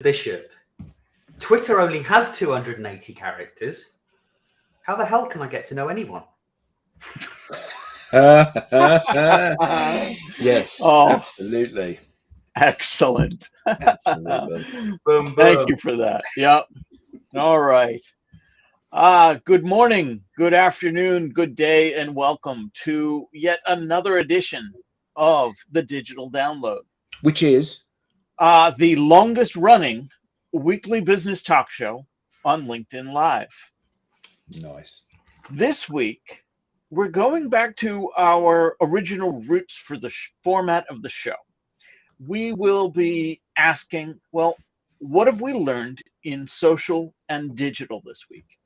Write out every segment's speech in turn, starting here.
Bishop. Twitter only has 280 characters. How the hell can I get to know anyone? Yes, Oh, absolutely. excellent. Absolutely. Boom, Thank boom. you for that. Yep. All right. Good morning, good afternoon, good day, and welcome to yet another edition of the Digital Download, Which is the longest running weekly business talk show on LinkedIn Live. nice. This week, we're going back to our original roots for the format of the show. We will be asking, well, what have we learned in social and digital this week?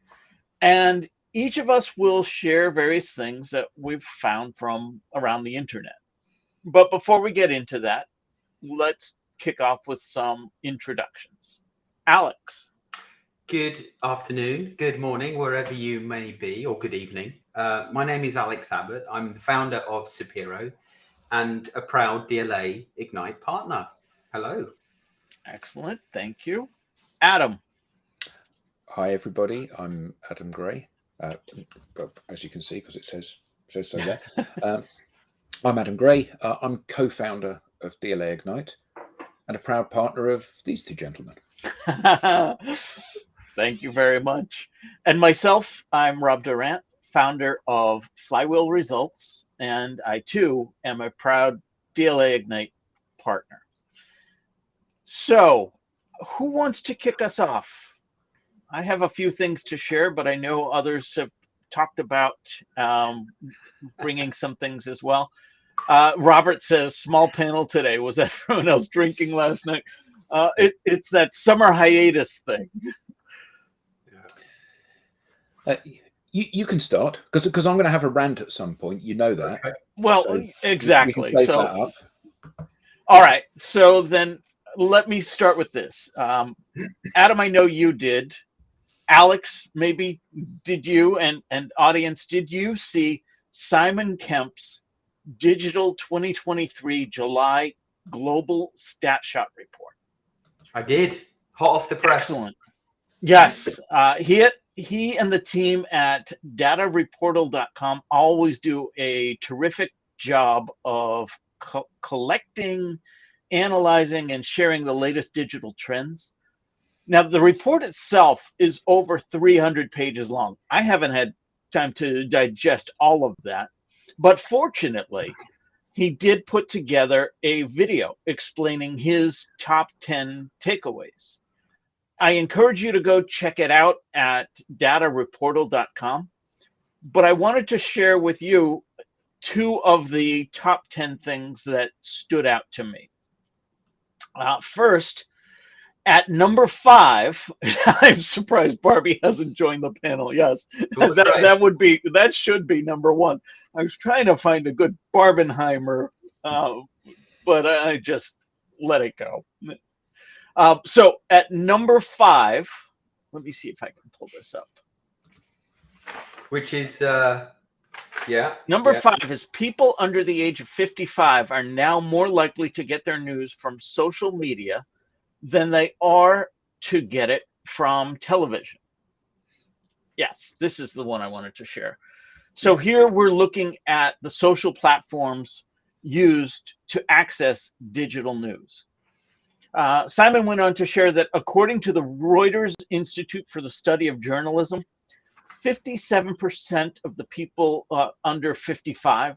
And each of us will share various things that we've found from around the internet. But before we get into that, let's kick off with some introductions. Alex. Good afternoon, good morning, wherever you may be, or good evening. My name is Alex Abbott. I'm the founder of Sapiro and a proud DLA Ignite partner. Hello. Excellent. Thank you. Adam. Hi, everybody. I'm Adam Gray. As you can see, because it says so there. I'm Adam Gray. I'm co-founder of DLA Ignite and a proud partner of these two gentlemen. Thank you very much. And myself, I'm Rob Durant, founder of Flywheel Results, and I too am a proud DLA Ignite partner. So, who wants to kick us off? I have a few things to share, but I know others have talked about bringing some things as well. Robert says, small panel today. Was everyone else drinking last night? It's that summer hiatus thing. You can start because I'm going to have a rant at some point. You know that. Okay. Well, So exactly. We can save So, that up. all right. So then let me start with this. Adam, I know you did. Alex, maybe did you and audience, did you see Simon Kemp's Digital 2023 July Global StatShot report? I did. Hot off the press. Excellent. Yes, he and the team at datareportal.com always do a terrific job of collecting, analyzing, and sharing the latest digital trends. Now, the report itself is over 300 pages long. I haven't had time to digest all of that, but fortunately, he did put together a video explaining his top 10 takeaways. I encourage you to go check it out at datareportal.com. But I wanted to share with you two of the top 10 things that stood out to me. First, at number 5, I'm surprised Barbie hasn't joined the panel. Yes, that should be number 1. I was trying to find a good Barbenheimer, but I just let it go. So at number 5, let me see if I can pull this up. Which is, Number 5 is people under the age of 55 are now more likely to get their news from social media than they are to get it from television. Yes, this is the one I wanted to share. So here we're looking at the social platforms used to access digital news. Simon went on to share that according to the Reuters Institute for the Study of Journalism, 57% of the people under 55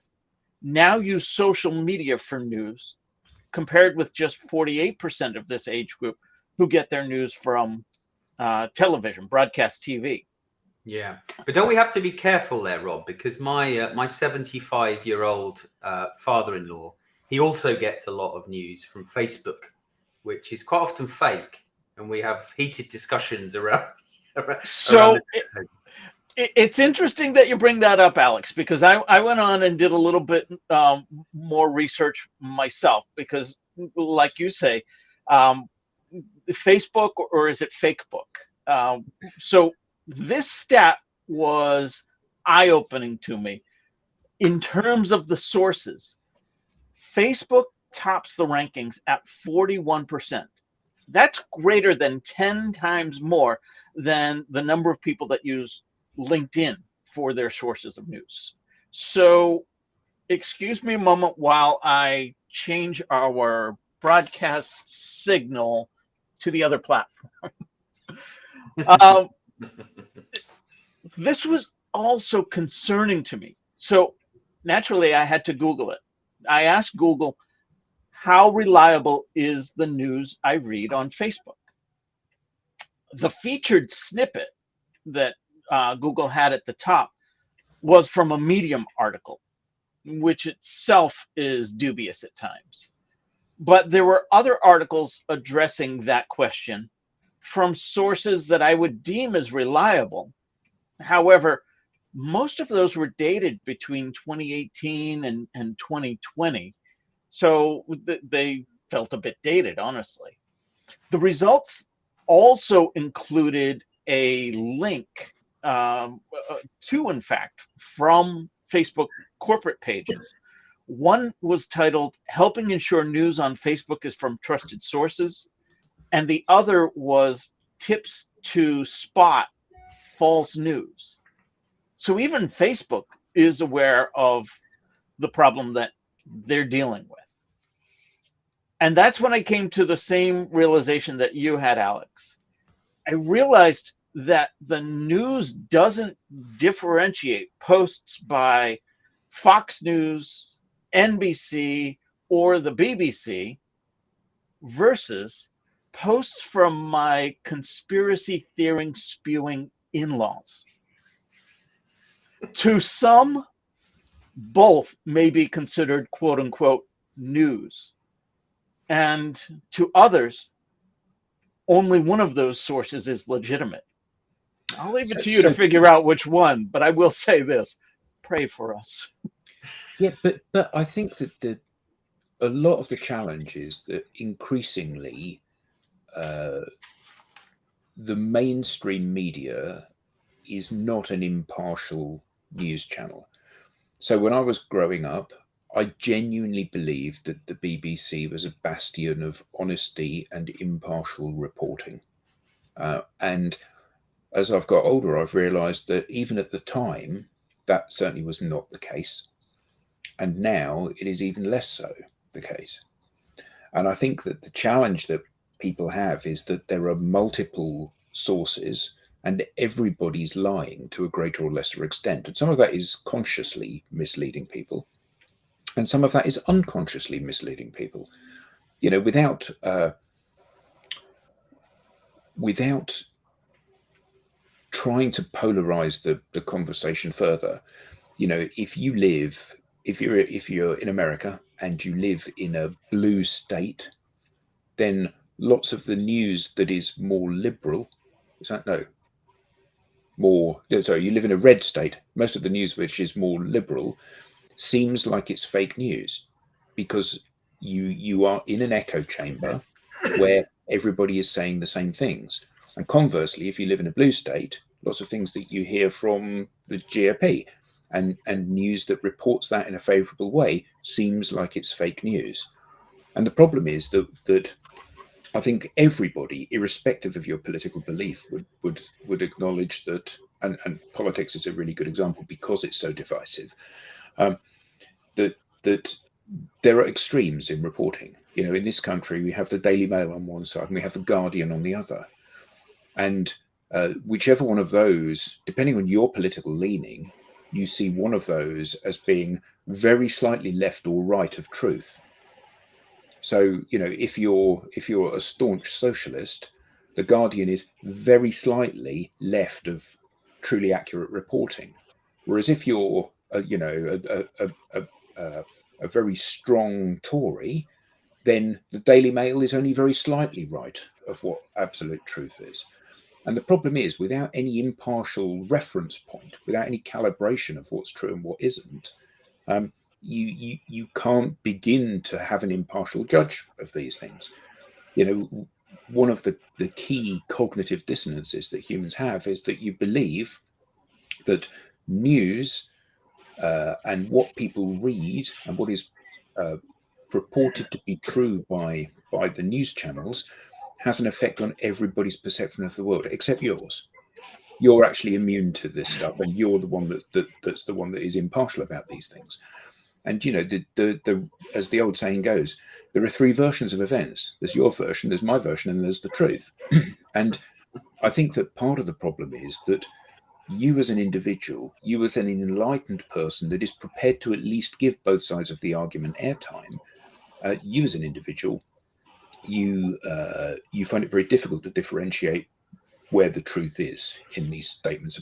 now use social media for news, compared with just 48% of this age group who get their news from television, broadcast TV. Yeah, but don't we have to be careful there, Rob? Because my 75-year-old father-in-law, he also gets a lot of news from Facebook, which is quite often fake, and we have heated discussions around. So it's interesting that you bring that up, Alex, because I went on and did a little bit more research myself, because like you say, Facebook, or is it Fakebook? So this stat was eye-opening to me. In terms of the sources, Facebook tops the rankings at 41%. That's greater than 10 times more than the number of people that use LinkedIn for their sources of news. So excuse me a moment while I change our broadcast signal to the other platform. This was also concerning to me. So naturally, I had to Google it. I asked Google, how reliable is the news I read on Facebook? The featured snippet that Google had at the top was from a Medium article, which itself is dubious at times. But there were other articles addressing that question from sources that I would deem as reliable. However, most of those were dated between 2018 and 2020. So they felt a bit dated, honestly. The results also included a link to, in fact, from Facebook corporate pages. One was titled, "Helping ensure news on Facebook is from trusted sources," and the other was tips to spot false news. So even Facebook is aware of the problem that they're dealing with. And that's when I came to the same realization that you had, Alex. I realized that the news doesn't differentiate posts by Fox News, NBC, or the BBC versus posts from my conspiracy theory spewing in-laws. To some, both may be considered quote unquote news. And to others, only one of those sources is legitimate. I'll leave it to you to figure out which one, but I will say this: pray for us. Yeah, but I think that a lot of the challenge is that increasingly the mainstream media is not an impartial news channel. So when I was growing up, I genuinely believed that the BBC was a bastion of honesty and impartial reporting. And as I've got older, I've realised that even at the time, that certainly was not the case. And now it is even less so the case. And I think that the challenge that people have is that there are multiple sources and everybody's lying to a greater or lesser extent. And some of that is consciously misleading people. And some of that is unconsciously misleading people. You know, without trying to polarize the conversation further, you know, if you're in America and you live in a blue state, then lots of the news that is more liberal, you live in a red state, most of the news which is more liberal seems like it's fake news because you are in an echo chamber where everybody is saying the same things. And conversely, if you live in a blue state, lots of things that you hear from the GOP and news that reports that in a favorable way seems like it's fake news. And the problem is that I think everybody, irrespective of your political belief, would acknowledge that, and politics is a really good example because it's so divisive, that there are extremes in reporting. You know, in this country, we have the Daily Mail on one side and we have the Guardian on the other. And whichever one of those, depending on your political leaning, you see one of those as being very slightly left or right of truth. So, you know, if you're a staunch socialist, the Guardian is very slightly left of truly accurate reporting. Whereas if you're, a very strong Tory, then the Daily Mail is only very slightly right of what absolute truth is. And the problem is, without any impartial reference point, without any calibration of what's true and what isn't, you can't begin to have an impartial judge of these things. You know, one of the key cognitive dissonances that humans have is that you believe that news and what people read and what is purported to be true by the news channels has an effect on everybody's perception of the world, except yours. You're actually immune to this stuff, and you're the one that's the one that is impartial about these things. And you know, the as the old saying goes, there are three versions of events. There's your version, there's my version, and there's the truth. And I think that part of the problem is that you as an individual, you as an enlightened person that is prepared to at least give both sides of the argument airtime, you as an individual, you find it very difficult to differentiate where the truth is in these statements.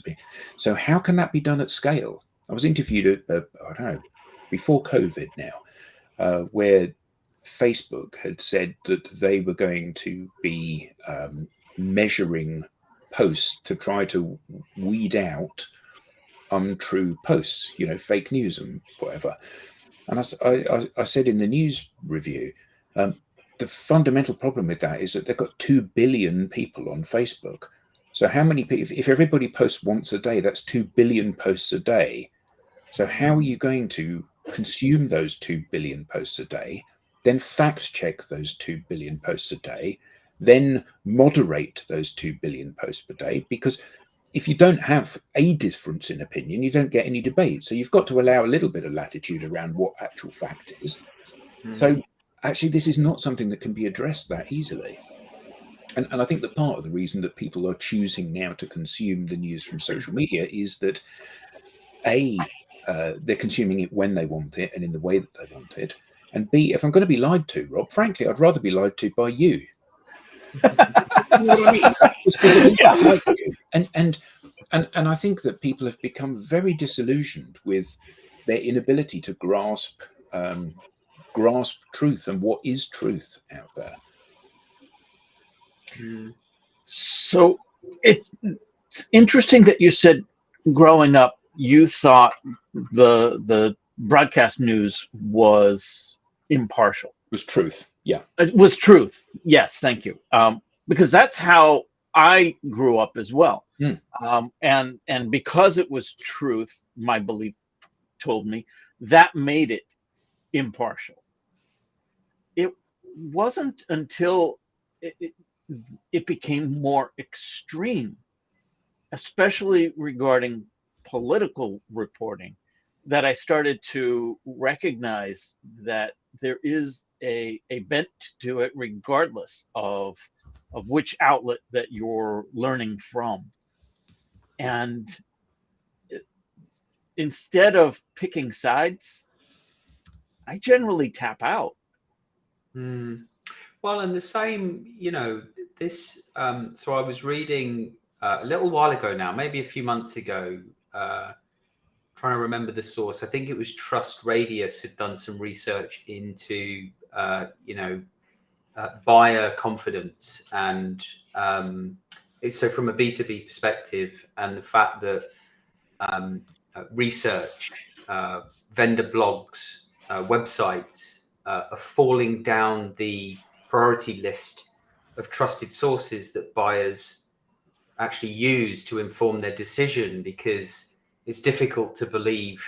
So how can that be done at scale? I was interviewed I don't know, before COVID now, where Facebook had said that they were going to be measuring posts to try to weed out untrue posts, you know, fake news and whatever. And I said in the news review, the fundamental problem with that is that they've got 2 billion people on Facebook. So how many people, if everybody posts once a day, that's 2 billion posts a day. So how are you going to consume those 2 billion posts a day, then fact check those 2 billion posts a day, then moderate those 2 billion posts per day? Because if you don't have a difference in opinion, you don't get any debate. So you've got to allow a little bit of latitude around what actual fact is. So actually, this is not something that can be addressed that easily. And I think that part of the reason that people are choosing now to consume the news from social media is that they're consuming it when they want it and in the way that they want it. And B, if I'm going to be lied to, Rob, frankly, I'd rather be lied to by you. You know what I mean? Just because at least I like you. And I think that people have become very disillusioned with their inability to grasp truth and what is truth out there. So it's interesting that you said growing up you thought the broadcast news was impartial. It was truth. Yeah. It was truth. Yes, thank you. Because that's how I grew up as well. And because it was truth, my belief told me, that made it impartial. It wasn't until it became more extreme, especially regarding political reporting, that I started to recognize that there is a bent to it, regardless of which outlet that you're learning from. And instead of picking sides, I generally tap out. Well, and the same, you know, this, so I was reading a little while ago now, maybe a few months ago, trying to remember the source. I think it was Trust Radius had done some research into, buyer confidence. And so from a B2B perspective, and the fact that research, vendor blogs, websites are falling down the priority list of trusted sources that buyers actually use to inform their decision, because it's difficult to believe,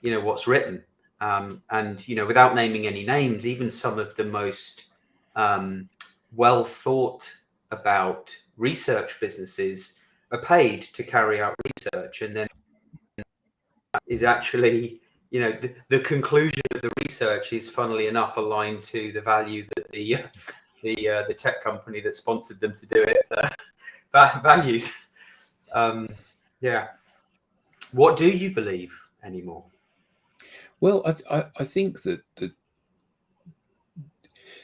you know, what's written. And, you know, without naming any names, even some of the most well thought about research businesses are paid to carry out research, and then is actually, you know, the conclusion of the research is, funnily enough, aligned to the value that the tech company that sponsored them to do it values. Yeah. What do you believe anymore? Well, I think that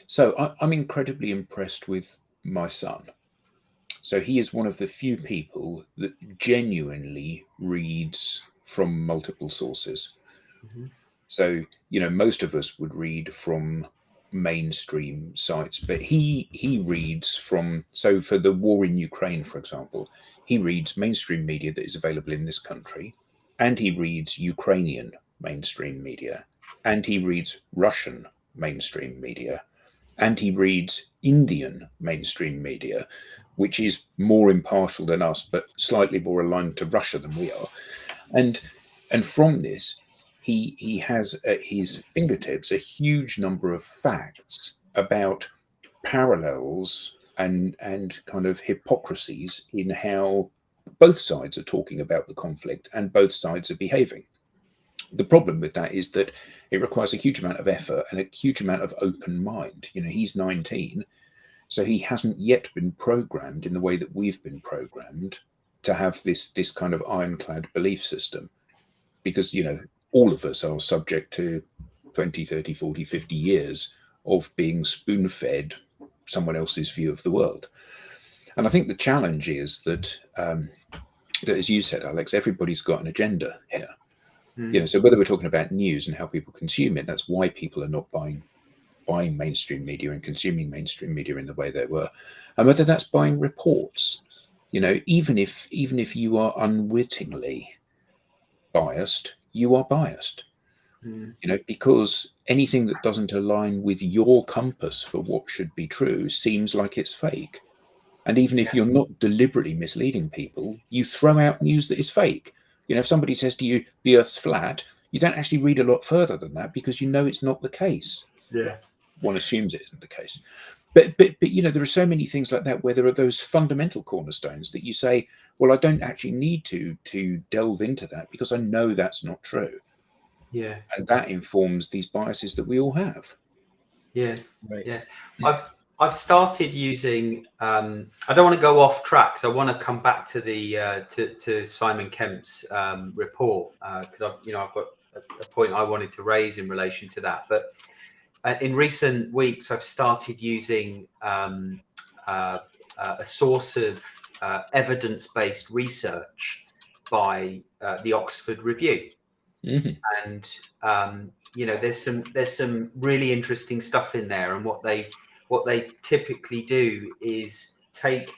so I'm incredibly impressed with my son. So he is one of the few people that genuinely reads from multiple sources. So, you know, most of us would read from mainstream sites, but he reads from, so for the war in Ukraine, for example, he reads mainstream media that is available in this country, and he reads Ukrainian mainstream media, and he reads Russian mainstream media, and he reads Indian mainstream media, which is more impartial than us, but slightly more aligned to Russia than we are. And from this, he has at his fingertips a huge number of facts about parallels and kind of hypocrisies in how both sides are talking about the conflict and both sides are behaving. The problem with that is that it requires a huge amount of effort and a huge amount of open mind. He's 19, so he hasn't yet been programmed in the way that we've been programmed to have this kind of ironclad belief system, because all of us are subject to 20, 30, 40, 50 years of being spoon-fed someone else's view of the world. And I think the challenge is that, that as you said, Alex, everybody's got an agenda here. So whether we're talking about news and how people consume it, that's why people are not buying mainstream media and consuming mainstream media in the way they were, and whether that's buying reports. Even if you are unwittingly biased, you are biased. Because anything that doesn't align with your compass for what should be true seems like it's fake. And even if you're not deliberately misleading people, you throw out news that is fake. If somebody says to you, the Earth's flat, you don't actually read a lot further than that because it's not the case. Yeah. One assumes it isn't the case. But there are so many things like that where there are those fundamental cornerstones that you say, well, I don't actually need to delve into that because I know that's not true. Yeah. And that informs these biases that we all have. Yeah. Right. Yeah. I've started using. I don't want to go off track, so I want to come back to the to Simon Kemp's report because I've got a point I wanted to raise in relation to that. But in recent weeks, I've started using a source of evidence-based research by the Oxford Review. And there's some really interesting stuff in there, and what they typically do is take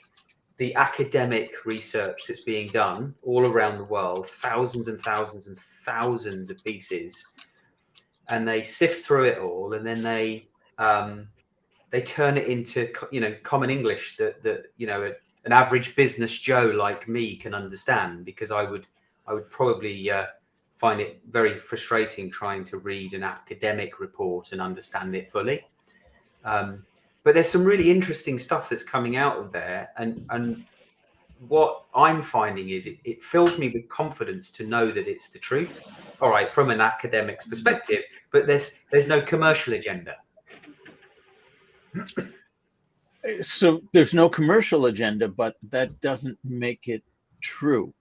the academic research that's being done all around the world, thousands and thousands and thousands of pieces, and they sift through it all, and then they turn it into common English that an average business Joe like me can understand, because I would probably find it very frustrating trying to read an academic report and understand it fully. But there's some really interesting stuff that's coming out of there, and what I'm finding is it fills me with confidence to know that it's the truth. All right, from an academic's perspective, but there's no commercial agenda. So there's no commercial agenda, but that doesn't make it true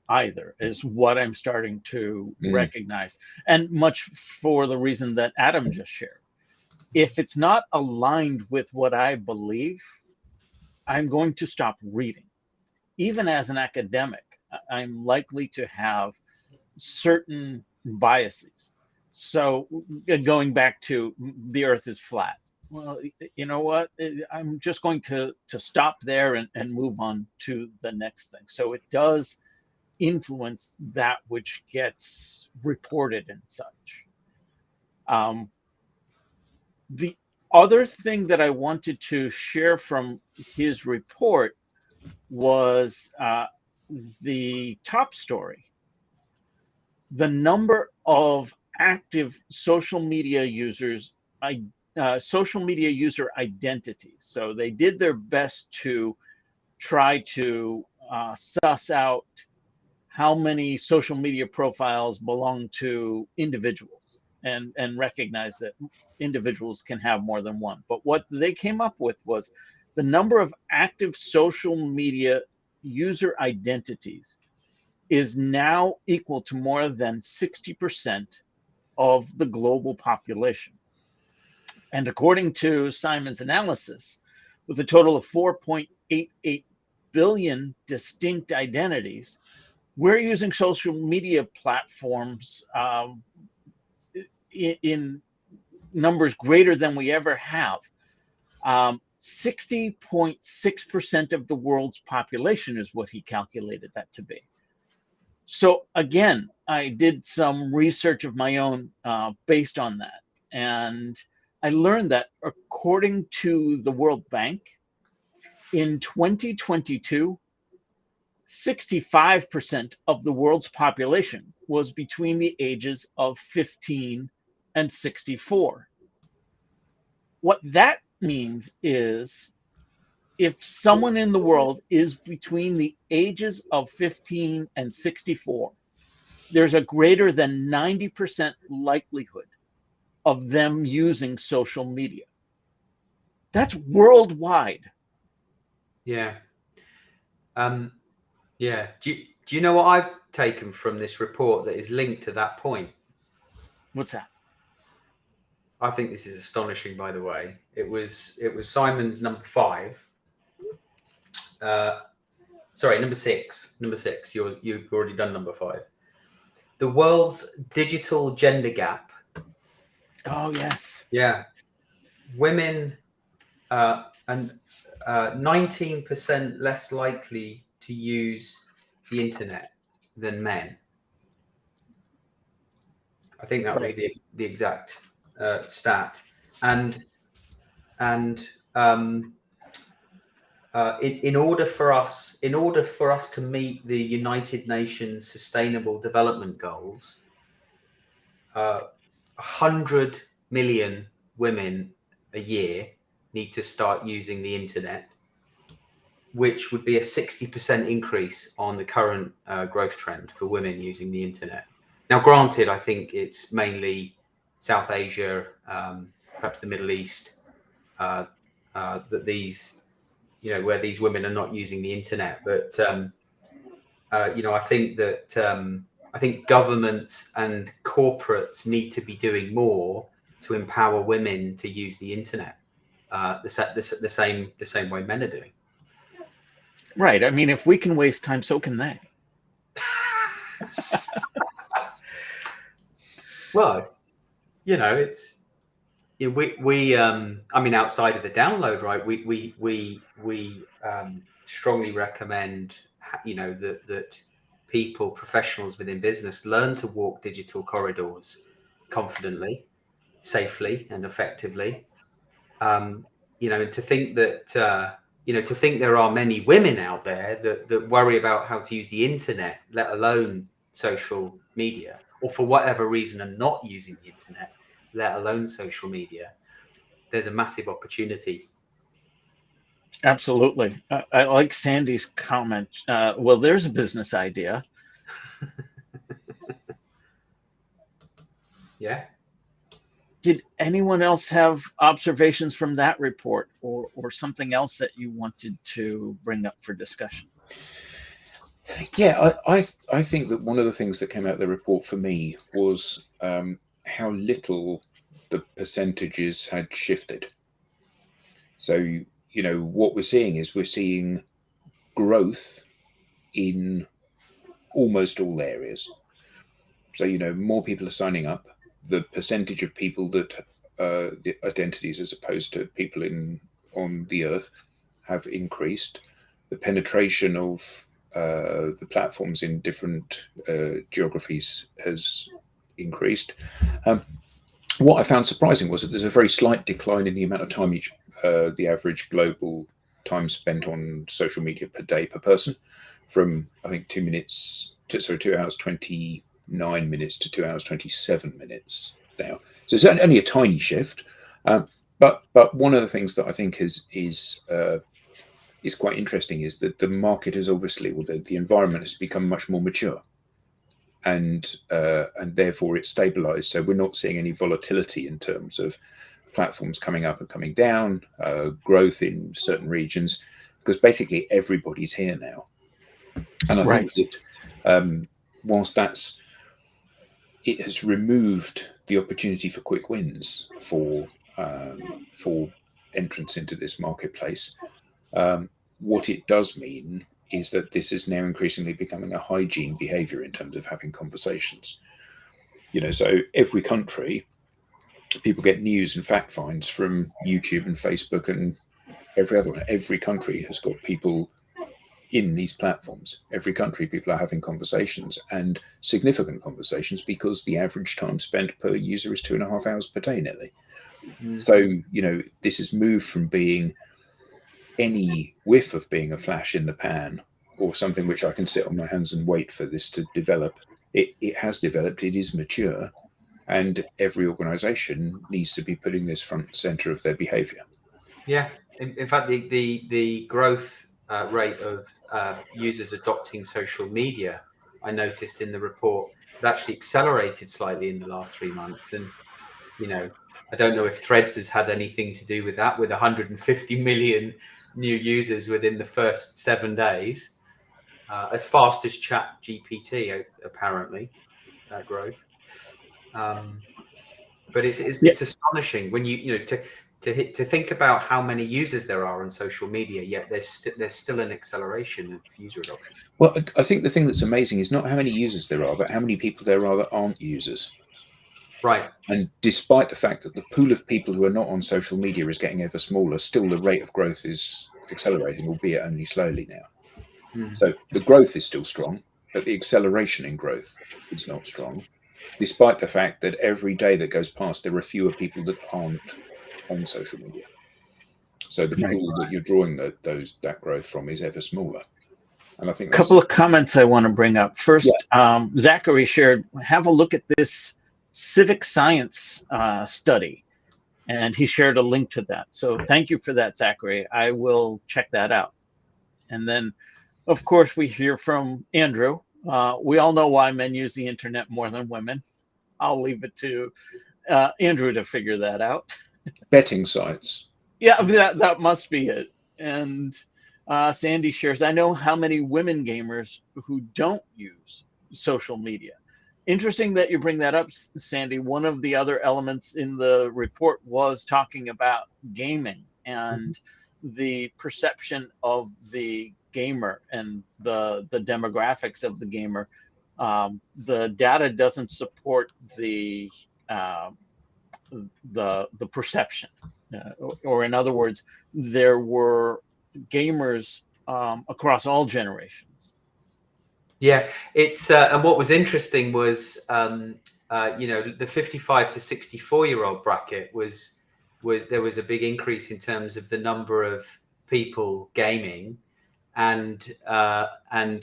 either, is what I'm starting to recognize. And much for the reason that Adam just shared. If it's not aligned with what I believe, I'm going to stop reading. Even as an academic, I'm likely to have certain biases. So going back to the Earth is flat. Well, you know what? I'm just going to stop there and move on to the next thing. So it does influence that which gets reported and such. The other thing that I wanted to share from his report was the top story. The number of active social media users, social media user identities. So they did their best to try to suss out how many social media profiles belong to individuals, and recognize that individuals can have more than one. But what they came up with was the number of active social media user identities is now equal to more than 60% of the global population. And according to Simon's analysis, with a total of 4.88 billion distinct identities, we're using social media platforms in numbers greater than we ever have. 60.6% of the world's population is what he calculated that to be. So again, I did some research of my own based on that. And I learned that according to the World Bank, in 2022, 65% of the world's population was between the ages of 15 and 64. What that means is if someone in the world is between the ages of 15 and 64, there's a greater than 90% likelihood of them using social media. That's worldwide. Yeah. Yeah. Do you know what I've taken from this report that is linked to that point? What's that? I think this is astonishing, by the way. It was Simon's number 5. Sorry, number 6. Number 6. You've already done number 5. The world's digital gender gap. Oh, yes. Yeah. Women and 19% less likely to use the internet than men. I think that was the exact stat. And in order for us to meet the United Nations Sustainable Development Goals, 100 million women a year need to start using the internet, which would be a 60% increase on the current growth trend for women using the internet. Now, granted, I think it's mainly South Asia, perhaps the Middle East, that these, where these women are not using the internet. But I think that I think governments and corporates need to be doing more to empower women to use the internet, the same way men are doing. Right. I mean, if we can waste time, so can they. Well, it's we I mean, outside of the download, right? We strongly recommend that people, professionals within business, learn to walk digital corridors confidently, safely, and effectively. And to think that to think there are many women out there that worry about how to use the internet, let alone social media, or for whatever reason are not using the internet, let alone social media. There's a massive opportunity. Absolutely. I like Sandy's comment. Well, there's a business idea. Yeah. Did anyone else have observations from that report or something else that you wanted to bring up for discussion? Yeah, I think that one of the things that came out of the report for me was how little the percentages had shifted. So, what we're seeing growth in almost all areas. So, more people are signing up. The percentage of people that the identities as opposed to people on the earth have increased. The penetration of the platforms in different geographies has increased. What I found surprising was that there's a very slight decline in the amount of time the average global time spent on social media per day per person, from I think 2 hours 29 minutes to 2 hours 27 minutes now. So it's only a tiny shift, but one of the things that I think is quite interesting is that the market has obviously, the environment has become much more mature, and therefore it's stabilized. So we're not seeing any volatility in terms of platforms coming up and coming down, growth in certain regions, because basically everybody's here now. And I think that whilst it has removed the opportunity for quick wins for entrance into this marketplace, what it does mean is that this is now increasingly becoming a hygiene behavior in terms of having conversations. So every country, people get news and fact finds from YouTube and Facebook and every other one. Every country has got people in these platforms. Every country, people are having conversations, and significant conversations, because the average time spent per user is 2.5 hours per day nearly. So, this has moved from being any whiff of being a flash in the pan or something which I can sit on my hands and wait for this to develop. It has developed, it is mature, and every organization needs to be putting this front and center of their behavior. Yeah. In fact, the growth rate of users adopting social media, I noticed in the report, had actually accelerated slightly in the last 3 months. And I don't know if Threads has had anything to do with that, with 150 million new users within the first 7 days, as fast as Chat GPT, apparently, that growth. But it's astonishing when to think about how many users there are on social media, yet there's still an acceleration of user adoption. Well, I think the thing that's amazing is not how many users there are, but how many people there are that aren't users. Right. And despite the fact that the pool of people who are not on social media is getting ever smaller, still the rate of growth is accelerating, albeit only slowly now. So the growth is still strong, but the acceleration in growth is not strong, despite the fact that every day that goes past, there are fewer people that aren't on social media. So the pool that you're drawing that growth from is ever smaller. And I think a couple of comments I want to bring up. First, Zachary shared, have a look at this civic science study, and he shared a link to that. So thank you for that, Zachary. I will check that out. And then, of course, we hear from Andrew. We all know why men use the internet more than women. I'll leave it to Andrew to figure that out. Betting sites. Yeah, that must be it. And Sandy shares, I know how many women gamers who don't use social media. Interesting that you bring that up, Sandy. One of the other elements in the report was talking about gaming and the perception of the gamer and the demographics of the gamer. The data doesn't support the perception, or in other words, there were gamers across all generations. Yeah, it's and what was interesting was the 55 to 64-year-old bracket was there was a big increase in terms of the number of people gaming, and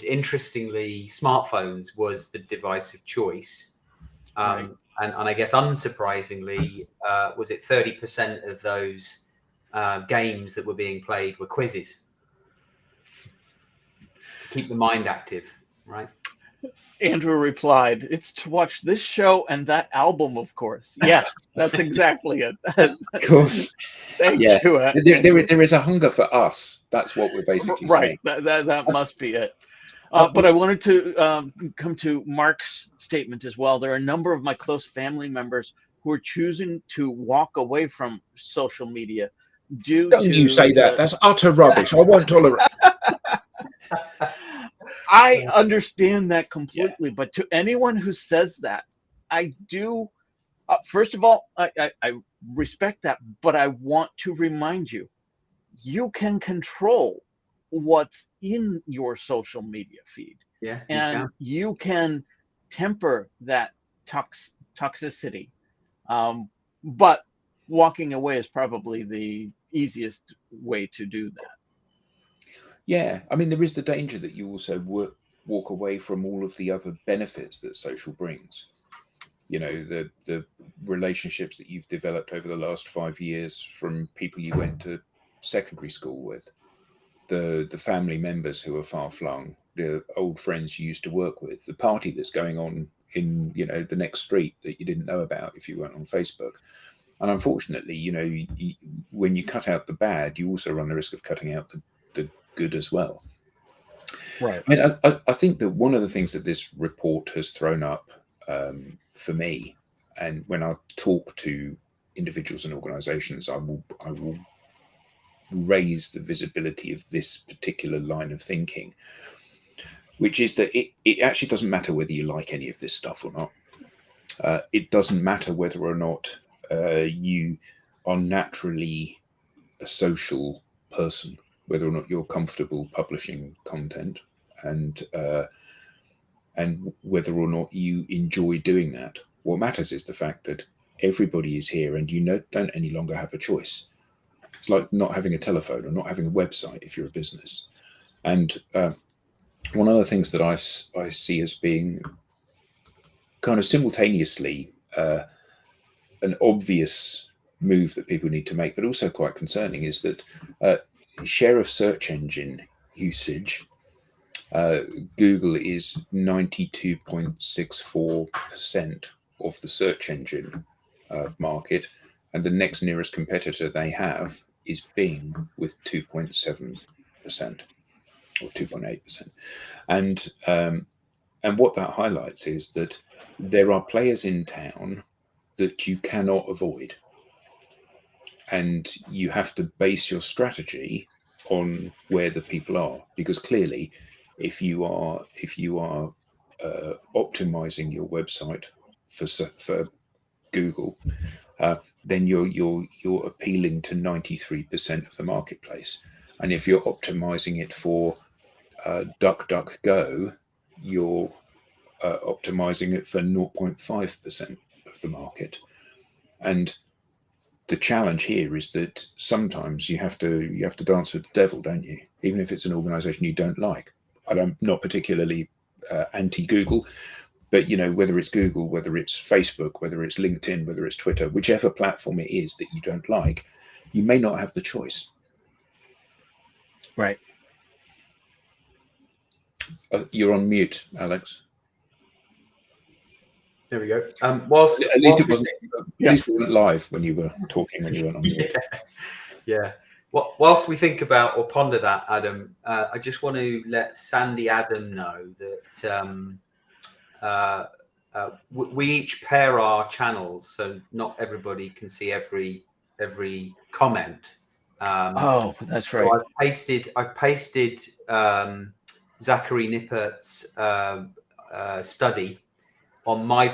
interestingly, smartphones was the device of choice. Right. And I guess unsurprisingly, was it 30% of those games that were being played were quizzes to keep the mind active, right? Andrew replied, it's to watch this show and that album, of course. Yes, that's exactly it. Of course. Thank you. There is a hunger for us. That's what we're basically saying. Right. That must be it. But I wanted to come to Mark's statement as well. There are a number of my close family members who are choosing to walk away from social media due Don't to you say that. That's utter rubbish. I won't tolerate. I understand that completely, but to anyone who says that, I do. First of all, I respect that, but I want to remind you, you can control what's in your social media feed. Yeah, and you can temper that toxicity. But walking away is probably the easiest way to do that. Yeah, I mean, there is the danger that you also walk away from all of the other benefits that social brings. You know, the relationships that you've developed over the last 5 years from people you went to secondary school with, the family members who are far flung, the old friends you used to work with, the party that's going on in the next street that you didn't know about if you weren't on Facebook. And unfortunately, when you cut out the bad, you also run the risk of cutting out the good as well. Right. I mean, I think that one of the things that this report has thrown up for me, and when I talk to individuals and organizations, I will raise the visibility of this particular line of thinking, which is that it actually doesn't matter whether you like any of this stuff or not. It doesn't matter whether or not you are naturally a social person, whether or not you're comfortable publishing content, and whether or not you enjoy doing that. What matters is the fact that everybody is here, and don't any longer have a choice. It's like not having a telephone or not having a website if you're a business. And one of the things that I see as being kind of simultaneously an obvious move that people need to make, but also quite concerning, is that share of search engine usage, Google is 92.64% of the search engine market, and the next nearest competitor they have is Bing with 2.7% or 2.8%. And what that highlights is that there are players in town that you cannot avoid, and you have to base your strategy on where the people are, because clearly, if you are optimizing your website for Google, then you're appealing to 93% of the marketplace, and if you're optimizing it for DuckDuckGo, you're optimizing it for 0.5% of the market. And the challenge here is that sometimes you have to dance with the devil, don't you? Even if it's an organization you don't like. I'm not particularly anti-Google, but whether it's Google, whether it's Facebook, whether it's LinkedIn, whether it's Twitter, whichever platform it is that you don't like, you may not have the choice. Right. You're on mute, Alex. There we go. Whilst at least we weren't live when you were talking, when you weren't on mute. Yeah. Whilst we think about or ponder that, Adam, I just want to let Sandy Adam know that we each pair our channels, so not everybody can see every comment. That's right. So I've pasted Zachary Nippert's study on my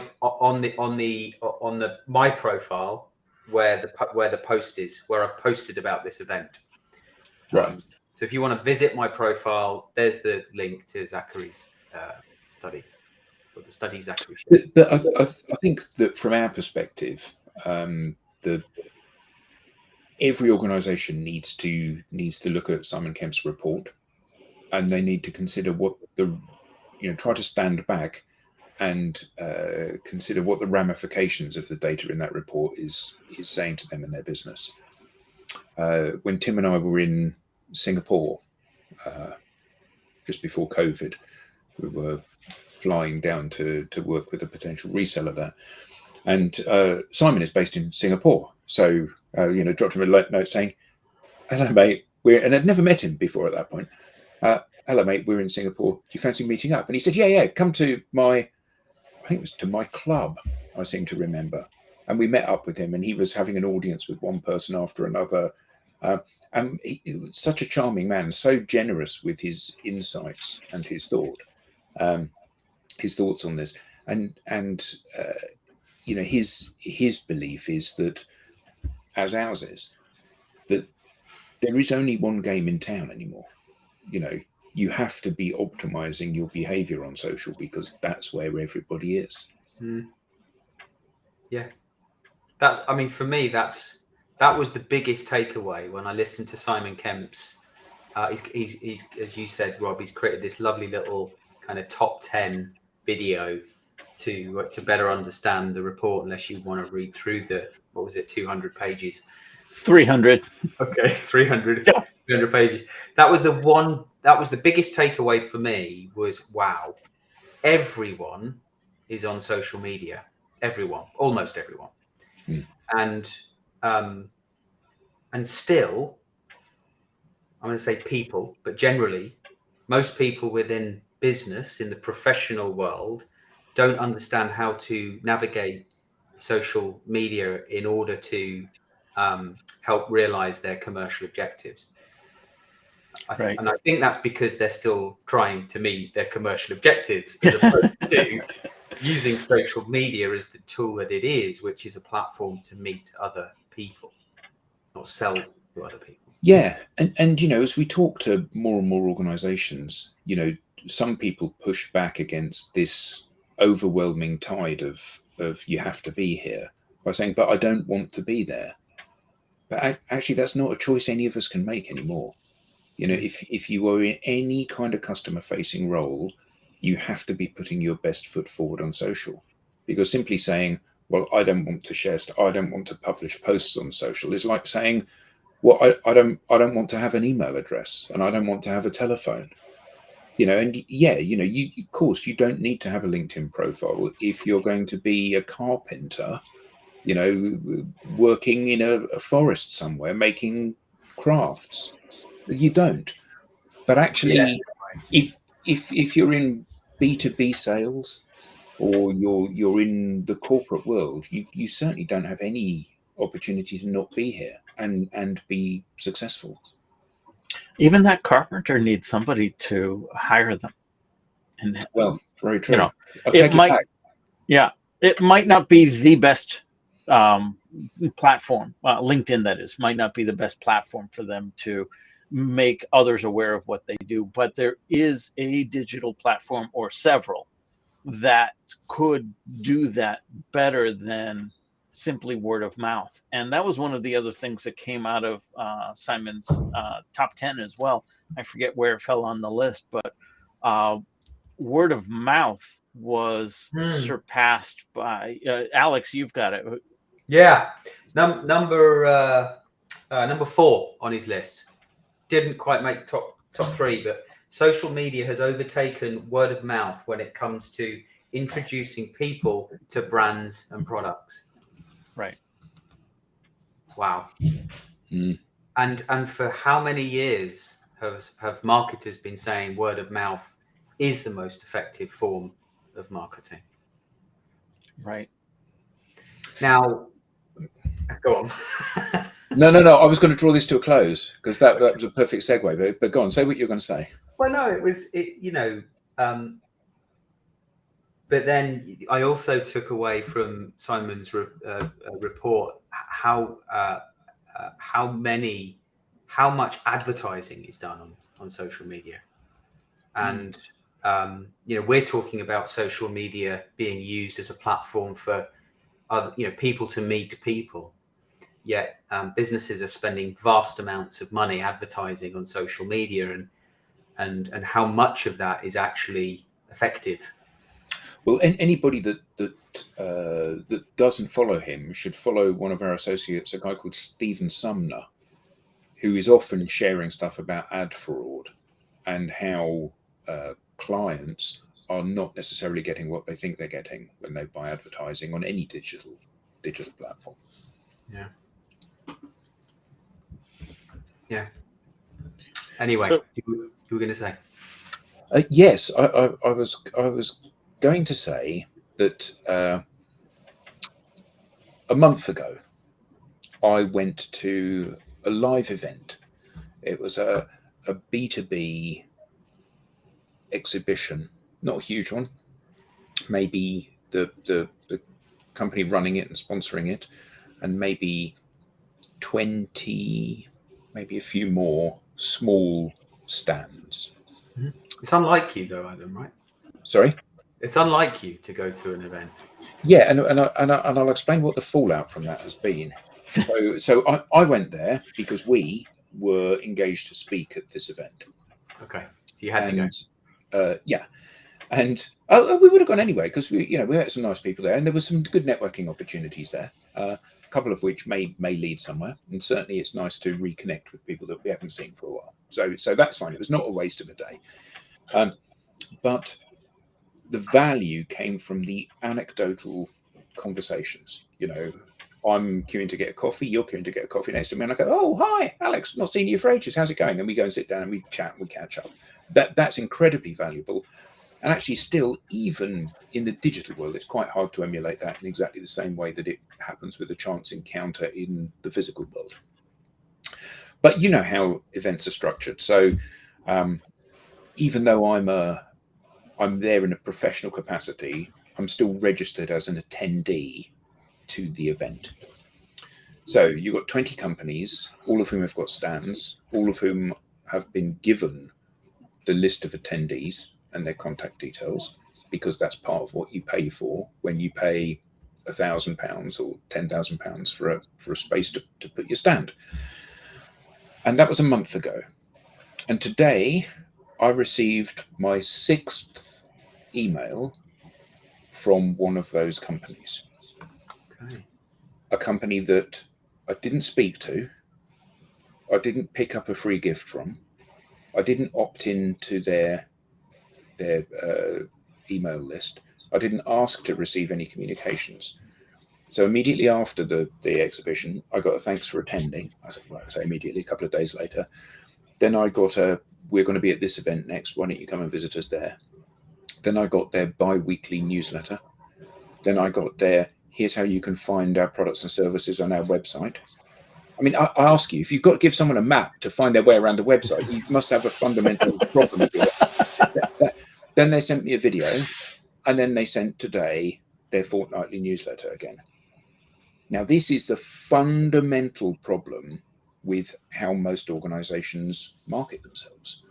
profile where the post is, where I've posted about this event. Right. So if you want to visit my profile, there's the link to Zachary's study, or the study Zachary shared. But I think that from our perspective, every organisation needs to look at Simon Kemp's report, and they need to consider what try to stand back and consider what the ramifications of the data in that report is saying to them in their business. When Tim and I were in Singapore just before COVID, we were flying down to work with a potential reseller there, and Simon is based in Singapore, so dropped him a note saying, "Hello, mate. And I'd never met him before at that point. Hello, mate. We're in Singapore. Do you fancy meeting up?" And he said, "Yeah. Come to my." I think it was to my club, I seem to remember. And we met up with him, and he was having an audience with one person after another. And he was such a charming man, so generous with his insights and his thoughts on this. And his belief is that, as ours is, that there is only one game in town anymore. You have to be optimizing your behavior on social, because that's where everybody is. Yeah. For me, that was the biggest takeaway when I listened to Simon Kemp's. He's as you said, Rob, he's created this lovely little kind of top 10 video to better understand the report, unless you want to read through 200 pages. 300. Okay, 300. Yeah. 300 pages. That was the biggest takeaway for me, was wow, everyone is on social media. Everyone, almost everyone. And still, I'm going to say people, but generally, most people within business, in the professional world, don't understand how to navigate social media in order to help realize their commercial objectives. And I think that's because they're still trying to meet their commercial objectives, as opposed to using social media as the tool that it is, which is a platform to meet other people, not sell to other people. Yeah, and as we talk to more and more organizations, some people push back against this overwhelming tide of you have to be here, by saying, but I don't want to be there. But actually, that's not a choice any of us can make anymore. If you are in any kind of customer facing role, you have to be putting your best foot forward on social, because simply saying, well, I don't want to share stuff. I don't want to publish posts on social. It's like saying, well, I don't want to have an email address, and I don't want to have a telephone. And you of course you don't need to have a LinkedIn profile if you're going to be a carpenter, working in a forest somewhere making crafts. You don't. But actually, if you're in B2B sales, or you're in the corporate world, you certainly don't have any opportunity to not be here and be successful. Even that carpenter needs somebody to hire them. And well, very true. It might not be the best platform. LinkedIn, that is, might not be the best platform for them to make others aware of what they do, but there is a digital platform, or several, that could do that better than simply word of mouth. And that was one of the other things that came out of Simon's top 10 as well. I forget where it fell on the list, but word of mouth was surpassed by Alex. You've got it. Yeah, number 4 on his list. Didn't quite make top 3, but social media has overtaken word of mouth when it comes to introducing people to brands and products. Right. Wow. And for how many years have marketers been saying word of mouth is the most effective form of marketing? Right. Now, go on. No. I was going to draw this to a close because that was a perfect segue. But go on, say what you're going to say. Well, no, but then I also took away from Simon's report how much advertising is done on social media, and we're talking about social media being used as a platform for other, people to meet people. Yet businesses are spending vast amounts of money advertising on social media, and how much of that is actually effective. Well, anybody that doesn't follow him should follow one of our associates, a guy called Stephen Sumner, who is often sharing stuff about ad fraud and how clients are not necessarily getting what they think they're getting when they buy advertising on any digital platform. Yeah. Anyway, so, you were going to say? Yes, I was going to say that a month ago, I went to a live event. It was a B2B exhibition, not a huge one. Maybe the company running it and sponsoring it, and maybe 20, maybe a few more small stands. It's unlike you, though, Adam, right? Sorry? It's unlike you to go to an event. Yeah, and I'll explain what the fallout from that has been. So I went there because we were engaged to speak at this event. Okay, so you had to go. Yeah, and we would have gone anyway because we met some nice people there, and there were some good networking opportunities there. A couple of which may lead somewhere, and certainly it's nice to reconnect with people that we haven't seen for a while. So that's fine. It was not a waste of a day, but the value came from the anecdotal conversations. I'm queuing to get a coffee, you're queuing to get a coffee next to me, and I go, "Oh, hi, Alex, not seen you for ages. How's it going?" Then we go and sit down and we chat and we catch up. That's incredibly valuable. And actually, still, even in the digital world, it's quite hard to emulate that in exactly the same way that it happens with a chance encounter in the physical world. But you know how events are structured. So even though I'm there in a professional capacity, I'm still registered as an attendee to the event. So you've got 20 companies, all of whom have got stands, all of whom have been given the list of attendees and their contact details, because that's part of what you pay for when you pay £1,000 or £10,000 for a space to put your stand. And that was a month ago. And today I received my 6th email from one of those companies. Okay. a company that I didn't speak to, I didn't pick up a free gift from, I didn't opt into their email list, I didn't ask to receive any communications. So immediately after the exhibition, I got a thanks for attending. I said, well, I say immediately, a couple of days later. Then I got we're going to be at this event next. Why don't you come and visit us there? Then I got their bi-weekly newsletter. Then I got their, here's how you can find our products and services on our website. I mean, I ask you, if you've got to give someone a map to find their way around a website, you must have a fundamental problem. Then they sent me a video, and then they sent today their fortnightly newsletter again. Now, this is the fundamental problem with how most organizations market themselves.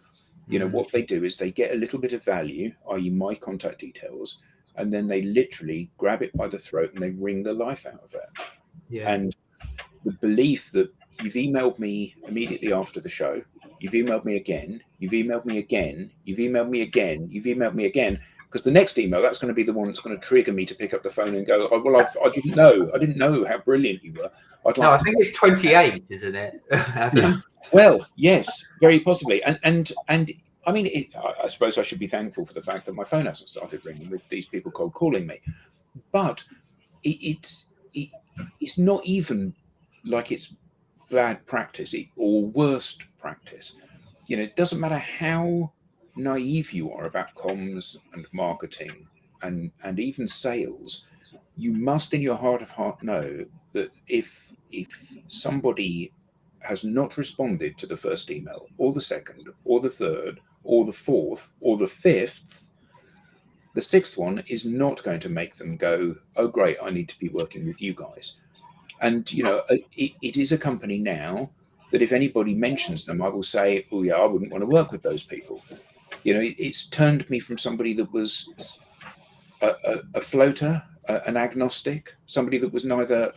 You know, what they do is they get a little bit of value, i.e. my contact details, and then they literally grab it by the throat and they wring the life out of it. Yeah. And the belief that you've emailed me immediately after the show, you've emailed me again, you've emailed me again, you've emailed me again, you've emailed me again, because the next email, that's going to be the one that's going to trigger me to pick up the phone and go, oh, well, I didn't know how brilliant you were. No, I think it's 28, isn't it? Yeah. Well, yes, very possibly. And I mean, I suppose I should be thankful for the fact that my phone hasn't started ringing with these people cold calling me. But it's not even like it's bad practice or worst practice. You know, it doesn't matter how naive you are about comms and marketing and even sales, you must in your heart of heart know that if somebody has not responded to the first email or the second or the third or the fourth or the fifth, the sixth one is not going to make them go, oh great, I need to be working with you guys. And you know, it is a company now that if anybody mentions them, I will say, oh yeah, I wouldn't want to work with those people. You know, it's turned me from somebody that was a floater, an agnostic, somebody that was neither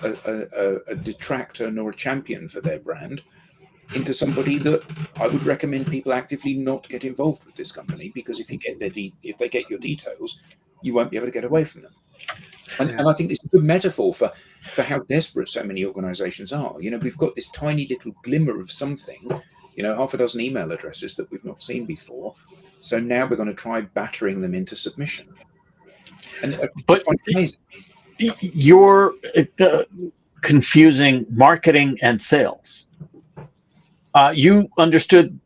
a detractor nor a champion for their brand, into somebody that I would recommend people actively not get involved with this company, because if they get your details, you won't be able to get away from them. And I think it's a good metaphor for how desperate so many organizations are. You know, we've got this tiny little glimmer of something, you know, half a dozen email addresses that we've not seen before. So now we're going to try battering them into submission. And But you're confusing marketing and sales. You understood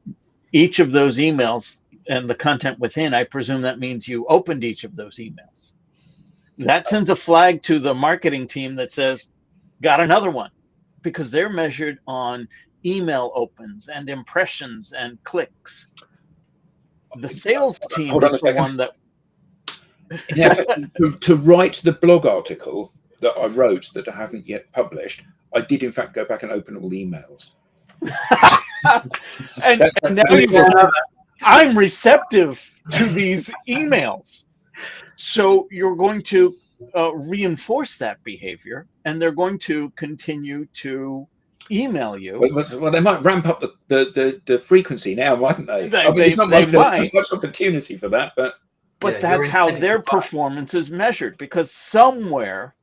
each of those emails and the content within. I presume that means you opened each of those emails. That sends a flag to the marketing team that says, got another one, because they're measured on email opens and impressions and clicks. The sales team is the one that... to write the blog article that I wrote that I haven't yet published, I did in fact go back and open all the emails. and now you've said, I'm receptive to these emails. So you're going to reinforce that behavior, and they're going to continue to email you. Well, they might ramp up the frequency now, mightn't they? There's not much opportunity for that, but yeah, that's how their performance is measured, because somewhere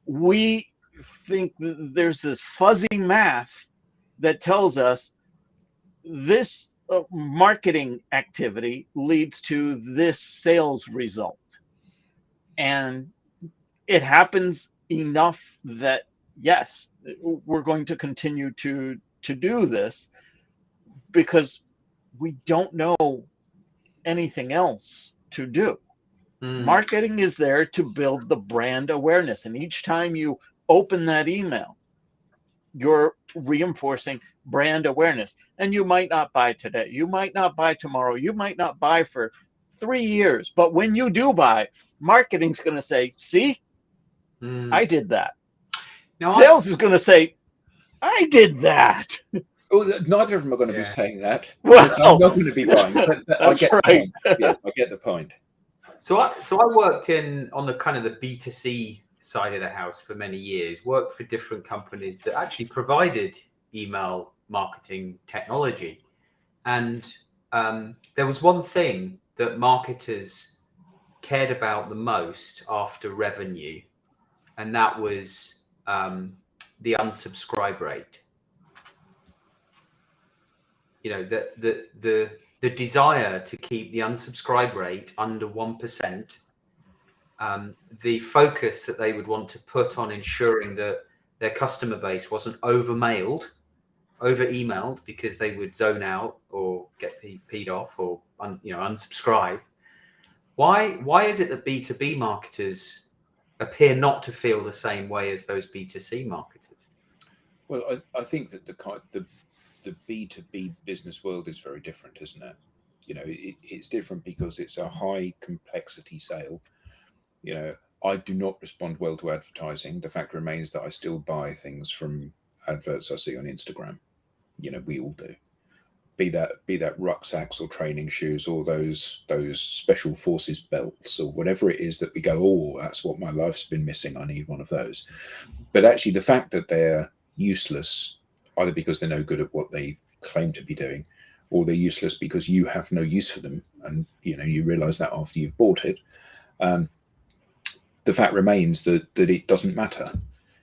we think that there's this fuzzy math that tells us this marketing activity leads to this sales result. And it happens enough that, yes, we're going to continue to do this because we don't know anything else to do. Marketing is there to build the brand awareness. And each time you open that email, you're reinforcing brand awareness. And you might not buy today. You might not buy tomorrow. You might not buy for 3 years. But when you do buy, marketing's going to say, see, I did that. Now, sales is going to say, I did that. Well, neither of them are going to be saying that. Well, I'm not going to be buying. But I get right. The point. Yes, I get the point. So I worked on the kind of the B2C side of the house for many years, worked for different companies that actually provided email marketing technology. And there was one thing that marketers cared about the most after revenue, and that was the unsubscribe rate. You know, the desire to keep the unsubscribe rate under 1%, the focus that they would want to put on ensuring that their customer base wasn't over emailed because they would zone out or get peed off or unsubscribe. Why is it that B2B marketers appear not to feel the same way as those B2C marketers? Well, I think that the B2B business world is very different, isn't it? You know, it's different because it's a high complexity sale. You know, I do not respond well to advertising. The fact remains that I still buy things from adverts I see on Instagram. You know, we all do. Be that rucksacks or training shoes or those special forces belts or whatever it is that we go, oh, that's what my life's been missing. I need one of those. But actually, the fact that they're useless, either because they're no good at what they claim to be doing, or they're useless because you have no use for them, and you realize that after you've bought it. The fact remains that it doesn't matter.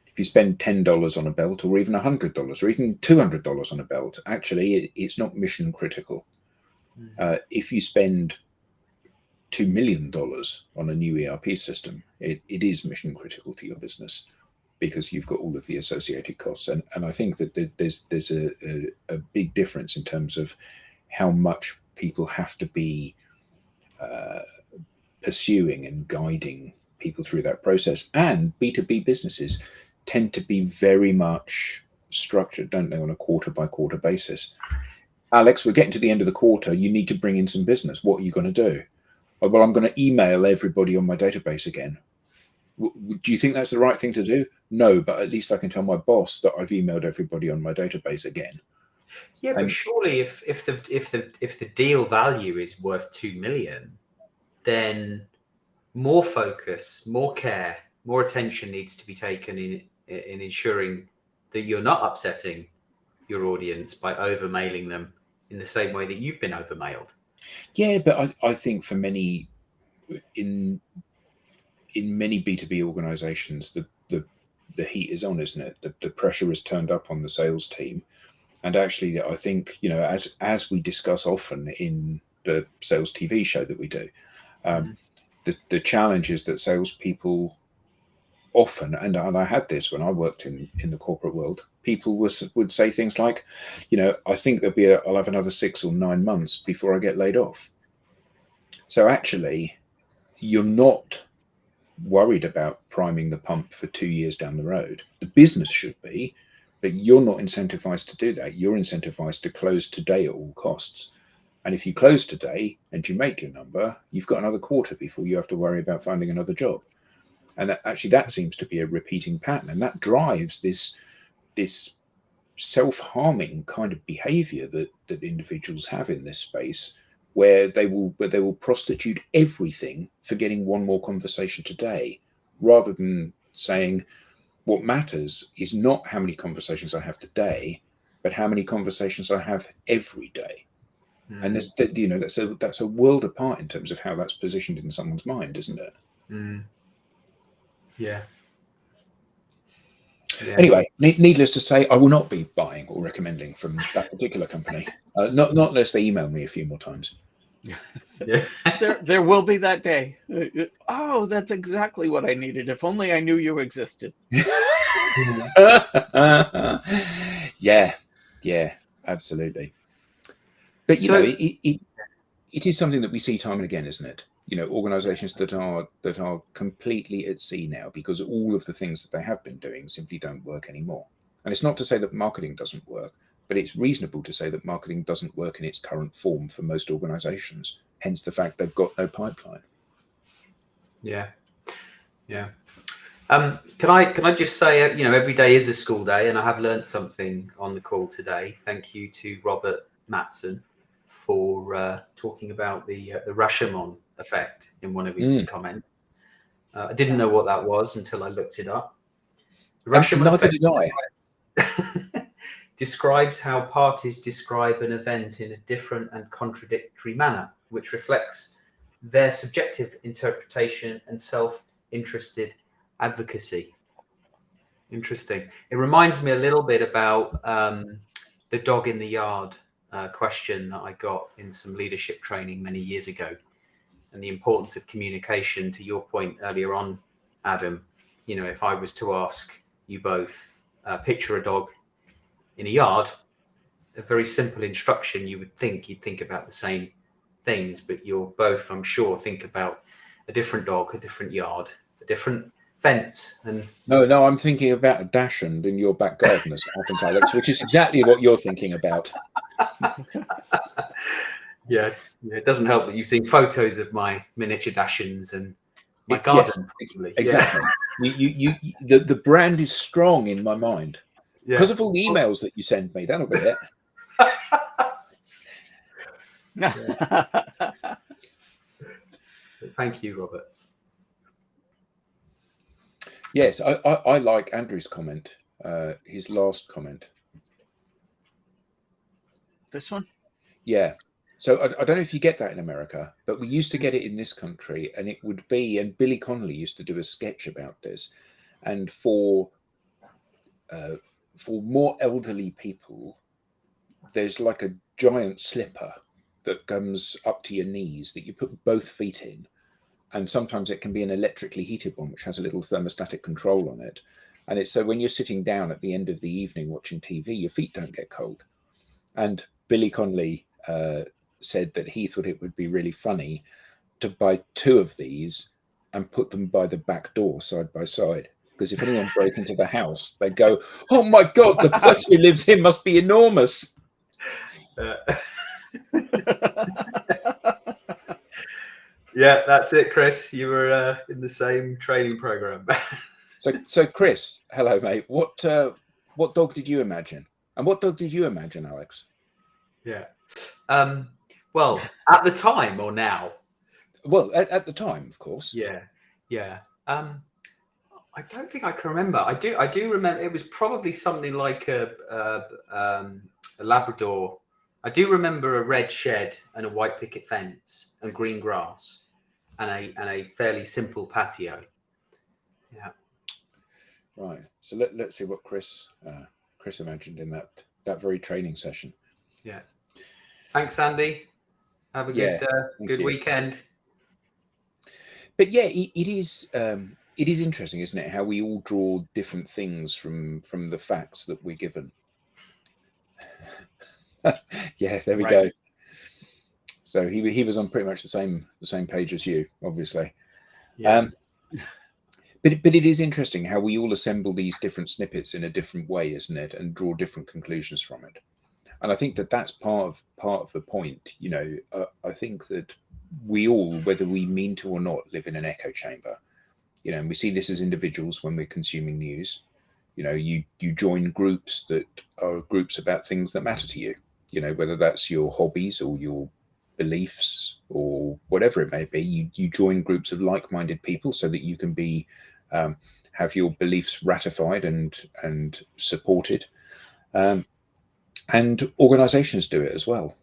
If you spend $10 on a belt, or even $100, or even $200 on a belt, actually it's not mission critical. If you spend $2 million on a new ERP system, it is mission critical to your business, because you've got all of the associated costs. And I think that there's a big difference in terms of how much people have to be pursuing and guiding people through that process. And B2B businesses tend to be very much structured, don't they, on a quarter by quarter basis. Alex, we're getting to the end of the quarter. You need to bring in some business. What are you going to do? Oh, well, I'm going to email everybody on my database again. Do you think that's the right thing to do? No, but at least I can tell my boss that I've emailed everybody on my database again. Yeah, but surely if the deal value is worth 2 million, then more focus, more care, more attention needs to be taken in ensuring that you're not upsetting your audience by over mailing them in the same way that you've been over mailed. Yeah, but I think for many in many B2B organizations, the heat is on, isn't it? The pressure is turned up on the sales team. And actually, I think, as we discuss often in the sales TV show that we do, the challenge is that salespeople often, and I had this when I worked in the corporate world, people would say things like, I think I'll have another 6 or 9 months before I get laid off. So actually, you're not worried about priming the pump for 2 years down the road. The business should be, but you're not incentivized to do that. You're incentivized to close today at all costs. And if you close today and you make your number, you've got another quarter before you have to worry about finding another job. And that seems to be a repeating pattern. And that drives this self-harming kind of behavior that individuals have in this space, where they will prostitute everything for getting one more conversation today, rather than saying, what matters is not how many conversations I have today, but how many conversations I have every day. And that's a world apart in terms of how that's positioned in someone's mind, isn't it? Yeah. Anyway, needless to say, I will not be buying or recommending from that particular company. Not unless they email me a few more times. Yeah. There will be that day. Oh, that's exactly what I needed. If only I knew you existed. Yeah, absolutely. But it is something that we see time and again, isn't it? Organizations that are completely at sea now because all of the things that they have been doing simply don't work anymore. And it's not to say that marketing doesn't work, but it's reasonable to say that marketing doesn't work in its current form for most organizations. Hence the fact they've got no pipeline. Yeah. Can I just say, every day is a school day, and I have learned something on the call today. Thank you to Robert Matson for talking about the Rashomon effect in one of his comments. I didn't know what that was until I looked it up. The Rashomon effect describes how parties describe an event in a different and contradictory manner, which reflects their subjective interpretation and self-interested advocacy. Interesting. It reminds me a little bit about the dog in the yard question that I got in some leadership training many years ago, and the importance of communication. To your point earlier on, Adam, if I was to ask you both, picture a dog in a yard, a very simple instruction, you'd think about the same things, but you'll both, I'm sure, think about a different dog, a different yard, a different fence. And No, I'm thinking about a dachshund in your back garden, as it happens, Alex, which is exactly what you're thinking about. Yeah, it doesn't help that you've seen photos of my miniature dachshunds and my garden. Yes, exactly. You, the brand is strong in my mind because of all the emails that you send me. That'll be it. Thank you, Robert. Yes, I like Andrew's comment, his last comment. This one? Yeah. So I don't know if you get that in America, but we used to get it in this country, and it would be, and Billy Connolly used to do a sketch about this, and for more elderly people, there's like a giant slipper that comes up to your knees that you put both feet in, and sometimes it can be an electrically heated one which has a little thermostatic control on it, and it's so when you're sitting down at the end of the evening watching TV, your feet don't get cold. And Billy Connolly said that he thought it would be really funny to buy 2 of these and put them by the back door side by side, because if anyone broke into the house, they'd go, "Oh my God, the person who lives here must be enormous." Yeah, that's it, Chris. You were in the same training program. So Chris, hello, mate. What dog did you imagine? And what dog did you imagine, Alex? Yeah. Well, at the time or now? Well, at the time, of course. Yeah. I don't think I can remember. I do remember it was probably something like a Labrador. I do remember a red shed and a white picket fence and green grass and a fairly simple patio. Yeah. Right. So let's see what Chris imagined in that very training session. Yeah. Thanks, Andy. Have a good weekend. But yeah, it is interesting, isn't it? How we all draw different things from the facts that we're given. Yeah, there we go. So he was on pretty much the same page as you, obviously. Yeah. But it is interesting how we all assemble these different snippets in a different way, isn't it? And draw different conclusions from it. And I think that's part of the point. I think that we all, whether we mean to or not, live in an echo chamber. And we see this as individuals when we're consuming news. You join groups that are groups about things that matter to you. Whether that's your hobbies or your beliefs or whatever it may be. You join groups of like-minded people so that you can be have your beliefs ratified and supported. And organizations do it as well.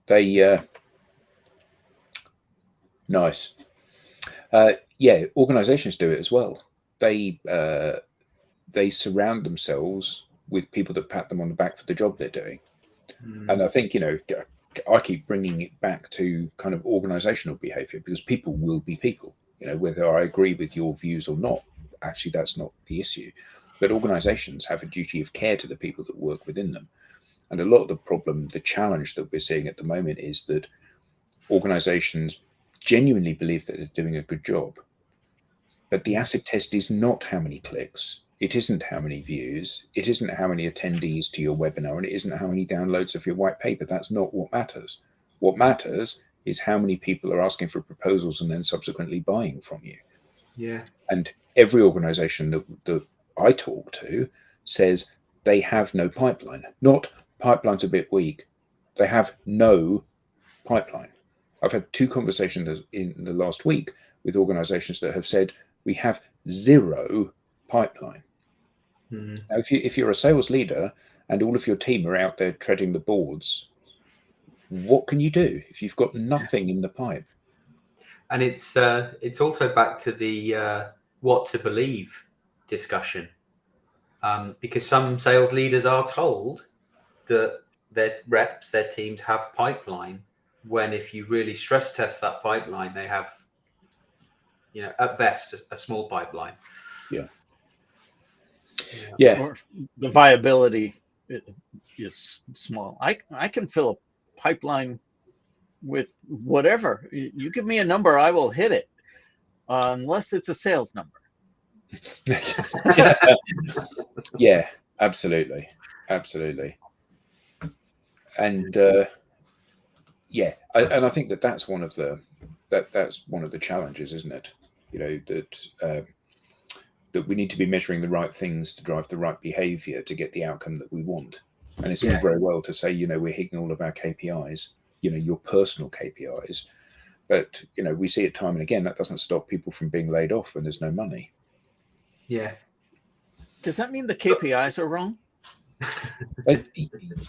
They nice. Organizations do it as well. They surround themselves with people that pat them on the back for the job they're doing. And I think, I keep bringing it back to kind of organizational behavior, because people will be people, whether I agree with your views or not. Actually, that's not the issue. But organizations have a duty of care to the people that work within them. And a lot of the challenge that we're seeing at the moment is that organizations genuinely believe that they're doing a good job. But the acid test is not how many clicks. It isn't how many views. It isn't how many attendees to your webinar. And it isn't how many downloads of your white paper. That's not what matters. What matters is how many people are asking for proposals and then subsequently buying from you. Yeah. And every organization that I talk to says they have no pipeline. Not pipeline's a bit weak. They have no pipeline. I've had 2 conversations in the last week with organizations that have said we have 0 pipeline. Mm-hmm. Now, if you're a sales leader and all of your team are out there treading the boards, what can you do if you've got nothing in the pipe? And it's also back to the what to believe discussion, because some sales leaders are told that their reps, their teams have pipeline, when if you really stress test that pipeline, they have, at best a small pipeline. Yeah. Or the viability is small. I can fill a pipeline with whatever. You give me a number, I will hit it, unless it's a sales number. Yeah, absolutely. And and I think that's one of the challenges, isn't it? That we need to be measuring the right things to drive the right behavior to get the outcome that we want. And it's all very well to say, we're hitting all of our KPIs, your personal KPIs, but we see it time and again, that doesn't stop people from being laid off when there's no money. Yeah. Does that mean the KPIs are wrong?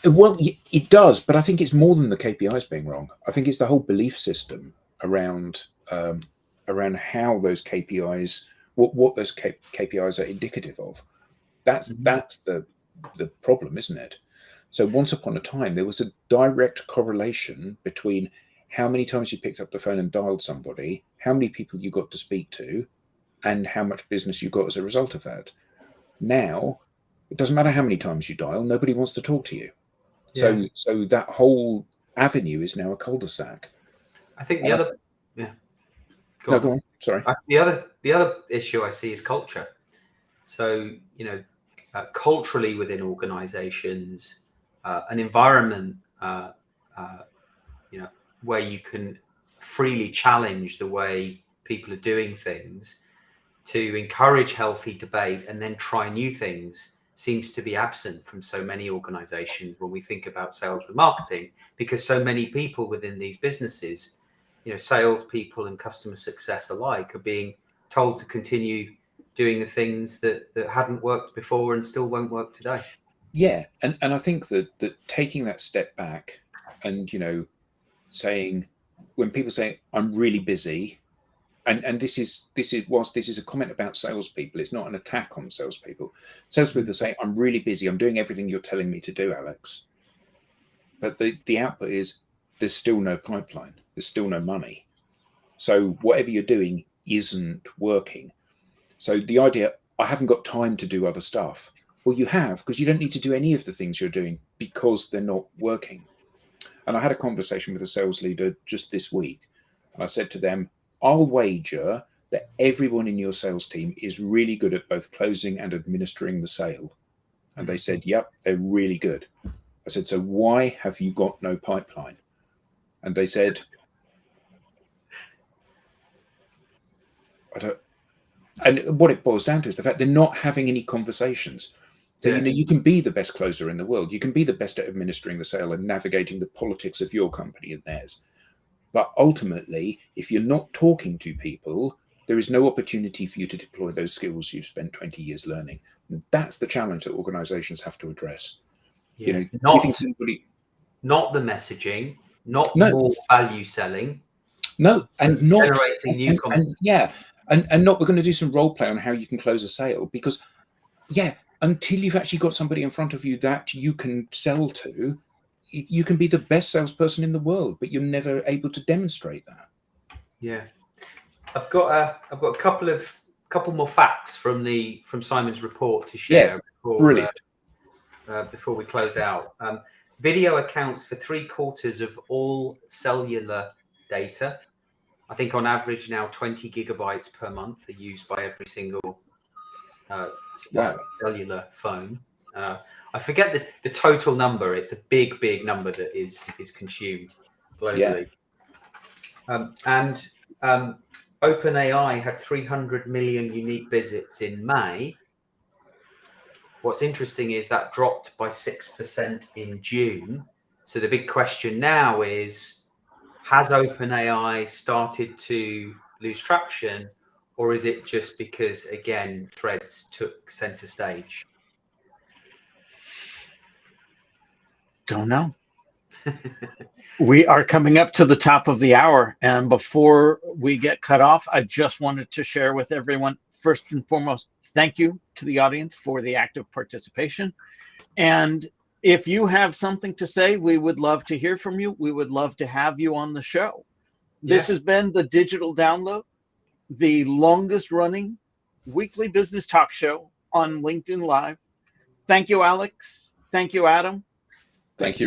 Well, it does, but I think it's more than the KPIs being wrong. I think it's the whole belief system around how those KPIs, what those KPIs are indicative of. That's the problem, isn't it? So once upon a time, there was a direct correlation between how many times you picked up the phone and dialed somebody, how many people you got to speak to, and how much business you got as a result of that. Now, it doesn't matter how many times you dial, nobody wants to talk to you. Yeah. So that whole avenue is now a cul-de-sac. I think the other, Go on. Sorry. The other issue I see is culture. So, culturally within organizations, an environment, where you can freely challenge the way people are doing things, to encourage healthy debate and then try new things, seems to be absent from so many organizations when we think about sales and marketing, because so many people within these businesses, salespeople and customer success alike, are being told to continue doing the things that hadn't worked before and still won't work today. Yeah, and I think that taking that step back and saying, when people say I'm really busy, and this is whilst this is a comment about salespeople, it's not an attack on salespeople. Salespeople say, I'm really busy, I'm doing everything you're telling me to do, Alex. But the output is there's still no pipeline, there's still no money. So whatever you're doing isn't working. So the idea, I haven't got time to do other stuff. Well, you have, because you don't need to do any of the things you're doing because they're not working. And I had a conversation with a sales leader just this week, and I said to them, I'll wager that everyone in your sales team is really good at both closing and administering the sale. And they said, yep, they're really good. I said, so why have you got no pipeline? And they said, I don't. And what it boils down to is the fact they're not having any conversations. So, you can be the best closer in the world. You can be the best at administering the sale and navigating the politics of your company and theirs. But ultimately, if you're not talking to people, there is no opportunity for you to deploy those skills you've spent 20 years learning. And that's the challenge that organizations have to address. Yeah. Giving somebody... Not the messaging, not more value selling. No, and not generating new content. And not, we're going to do some role play on how you can close a sale, because until you've actually got somebody in front of you that you can sell to, you can be the best salesperson in the world, but you're never able to demonstrate that. Yeah, I've got a couple more facts from Simon's report to share. Brilliant. Before we close out, video accounts for 3/4 of all cellular data. I think on average now 20 gigabytes per month are used by every single cellular phone. I forget the total number. It's a big number that is consumed globally. And OpenAI had 300 million unique visits in May. What's interesting is that dropped by 6% in June. So the big question now is, has OpenAI started to lose traction, or is it just because, again, Threads took center stage? Don't know. We are coming up to the top of the hour, and before we get cut off, I just wanted to share with everyone, first and foremost, thank you to the audience for the active participation. And if you have something to say, we would love to hear from you. We would love to have you on the show. This has been the Digital Download, the longest running weekly business talk show on LinkedIn Live. Thank you, Alex. Thank you, Adam. Thank you.